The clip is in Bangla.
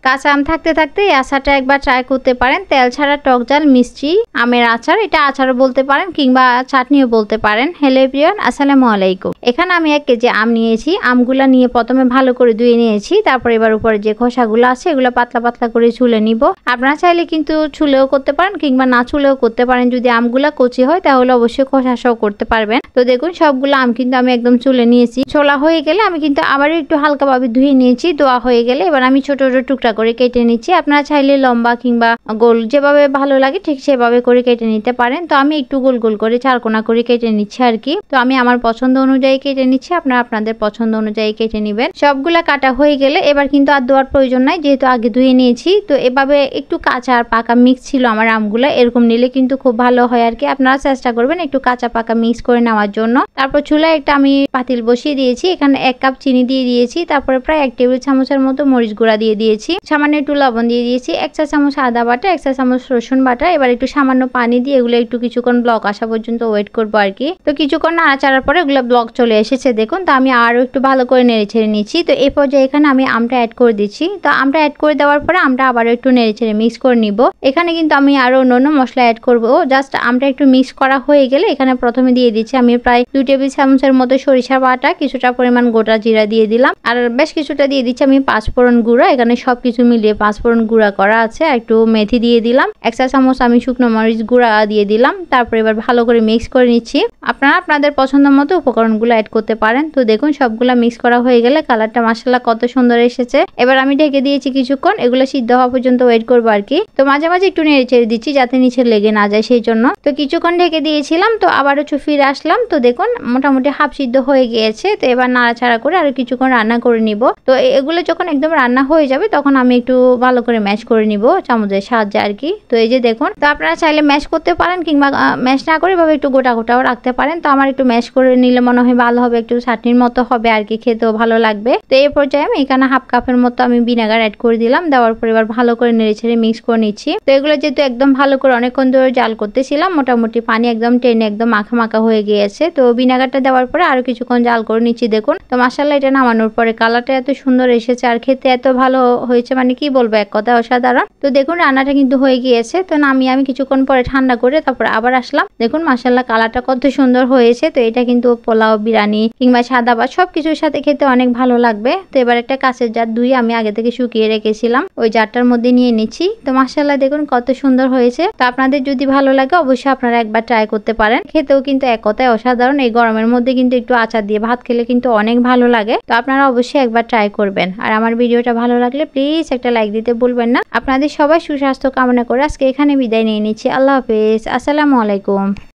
কাঁচা আম থাকতে থাকতে এই আচারটা একবার ট্রাই করতে পারেন। তেল ছাড়া টক ঝাল মিষ্টি আমের আচার, এটা আচারও বলতে পারেন কিংবা চাটনিও বলতে পারেন। হ্যালো এভরিওয়ান, আসসালামু আলাইকুম। এখানে আমি 1 কেজি আম নিয়েছি। আমগুলা নিয়ে প্রথমে ভালো করে ধুয়ে নিয়েছি, তারপর এবার উপরে যে খোসাগুলো আছে এগুলো পাতলা পাতলা করে ছুলে নিব। আপনারা চাইলে কিন্তু ছুলেও করতে পারেন কিংবা না ছুলেও করতে পারেন। যদি আমগুলা কচি হয় তাহলে অবশ্যই খোসা সহ করতে পারবেন। তো দেখুন সবগুলো আম কিন্তু আমি একদম ছুলে নিয়েছি। ছোলা হয়ে গেলে আমি কিন্তু আবারও একটু হালকাভাবে ধুয়ে নিয়েছি। ধোয়া হয়ে গেলে এবার আমি ছোট ছোট টুকরা করে কেটে নিচ্ছি। আপনারা চাইলে লম্বা কিংবা গোল যেভাবে ভালো লাগে ঠিক সেভাবে করে কেটে নিতে পারেন। তো আমি একটু গোল গোল করে চারকোনা করে কেটে নিচ্ছি আর কি। তো আমি আমার পছন্দ অনুযায়ী কেটে নিচ্ছি, আপনারা আপনাদের পছন্দ অনুযায়ী কেটে নেবেন। সবগুলা কাটা হয়ে গেলে এবার কিন্তু আর ধোয়ার প্রয়োজন নাই, যেহেতু আগে ধুয়ে নিয়েছি। তো এভাবে একটু কাঁচা আর পাকা মিক্স ছিল আমার আমগুলা, এরকম নিলে কিন্তু খুব ভালো হয় আর কি। আপনারা চেষ্টা করবেন একটু কাঁচা পাকা মিক্স করে নেওয়ার জন্য। তারপর চুলায় একটা আমি পাতিল বসিয়ে দিয়েছি, এখানে 1 কাপ চিনি দিয়ে দিয়েছি। তারপরে প্রায় 1 টেবিল চামচের মতো মরিচ গুঁড়া দিয়ে দিয়েছি, সামান্য একটু লবণ দিয়ে দিয়েছি, 1 চা চামচ আদা বাটা, 1 চা চামচ রসুন বাটা। এবার একটু সামান্য পানি দিয়ে এগুলো একটু কিছুক্ষণ ব্লক আসা পর্যন্ত ওয়েট করবো আর কি। তো কিছুক্ষণ নাড়াচাড়ার পরে এগুলো ব্লক চলে এসেছে দেখুন। তো আমি আরো একটু ভালো করে নেড়ে ছেড়ে নিচ্ছি। তো এই পর্যায়ে এখানে আমি আমটা অ্যাড করে দিচ্ছি। তো আমটা অ্যাড করে দেওয়ার পরে আমটা আবারও একটু নেড়ে ছেড়ে মিক্স করে নিব। এখানে কিন্তু আমি আরো অন্য মশলা অ্যাড করব। জাস্ট আমটা একটু মিক্স করা হয়ে গেলে এখানে প্রথমে দিয়ে দিচ্ছি আমি প্রায় 2 টেবিল চামচের মতো সরিষা বাটা, কিছুটা পরিমাণ গোটা জিরা দিয়ে দিলাম, আর বেশ কিছুটা দিয়ে দিচ্ছি আমি 5 ফোড়ন গুঁড়া। এখানে সবকিছু মিলিয়ে 5 ফোড়ন গুঁড়া করা আছে। একটু মেথি দিয়ে দিলাম, 1 চা চামচ আমি শুকনো মরিচ গুঁড়া দিয়ে দিলাম। তারপর এবার ভালো করে মিক্স করে নিচ্ছি। আপনারা আপনাদের পছন্দ মতো উপকরণগুলো অ্যাড করতে পারেন। তো দেখুন সবগুলা মিক্স করা হয়ে গেলে কালারটা মাশাআল্লাহ কত সুন্দর এসেছে। এবার আমি ঢেকে দিয়েছি কিছুক্ষণ, এগুলো সিদ্ধ হওয়া পর্যন্ত ওয়েট করবো আর কি। তো মাঝে মাঝে একটু নেড়ে ছেড়ে দিচ্ছি যাতে নিচে লেগে না যায় সেই জন্য। তো কিছুক্ষণ ঢেকে দিয়েছিলাম, তো আবার একটু ফিরে আসলাম। তো দেখুন মোটামুটি হাফ সিদ্ধ হয়ে গিয়েছে। তো এবার নাড়াচাড়া করে আরো কিছুক্ষণ রান্না করে নিব। তো এগুলো যখন একদম রান্না হয়ে যাবে তখন আমি একটু ভালো করে ম্যাশ করে নিব চামচের সাহায্যে আর কি। তো এই যে দেখুন, তো আপনারা চাইলে ম্যাশ করতে পারেন কিংবা ম্যাশ না করে এভাবে একটু গোটা গোটাও রাখতে পারেন। তো আমার একটু ম্যাশ করে নিলে মনে হয় ভালো হবে, একটু চাটনির মতো হবে আর কি, খেতেও ভালো লাগবে। তো এই পর্যায়ে আমি এখানে হাফ কাপের মতো আমি ভিনেগার অ্যাড করে দিলাম। দেওয়ার পর এবার ভালো করে নেড়ে ছেড়ে মিক্স করে নিচ্ছি। তো এগুলো যেহেতু একদম ভালো করে অনেকক্ষণ ধরে জাল করতেছিলাম, মোটামুটি পানি একদম টেনে একদম মাখা মাখা হয়ে গিয়েছে। তো ভিনেগারটা দেওয়ার পরে আরো কিছুক্ষণ জাল করে নিচ্ছি দেখুন। তো মাশাআল্লাহ এটা নামানোর পরে কালারটা এত সুন্দর এসেছে আর খেতে এত ভালো হয়েছে, মানে কি বলবো, এক কথায় অসাধারণ। তো দেখুন রান্নাটা কিন্তু হয়ে গিয়েছে। তো নামিয়ে আমি কিছুক্ষণ পরে ঠান্ডা করে তারপর আবার আসলাম। দেখুন মাশাআল্লাহ কালারটা কত সুন্দর হয়েছে। তো এটা কিন্তু পোলাও, বিরিয়ানি কিংবা সাদা ভাত সবকিছুর সাথে খেতে অনেক ভালো লাগবে। তো এবার একটা কাঁচের জার ধুয়ে আমি আগে থেকে শুকিয়ে রেখেছিলাম, ওই জারটার মধ্যে নিয়ে নিচ্ছি। তো মাশাআল্লাহ দেখুন কত সুন্দর হয়েছে। তো আপনাদের যদি ভালো লাগে অবশ্যই আপনারা একবার ট্রাই করতে পারেন, খেতেও কিন্তু এক কথায় অসাধারণ। এই গরমের মধ্যে কিন্তু একটু আচার দিয়ে ভাত খেলে কিন্তু অনেক ভালো লাগে। তো আপনারা অবশ্যই একবার ট্রাই করবেন। আর আমার ভিডিওটা ভালো লাগলে প্লিজ একটা লাইক দিতে ভুলবেন না। আপনাদের সবাই সুস্বাস্থ্য কামনা করে আজকে এখানে বিদায় নিয়ে নিচ্ছি। আল্লাহ হাফেজ, আসসালামু আলাইকুম।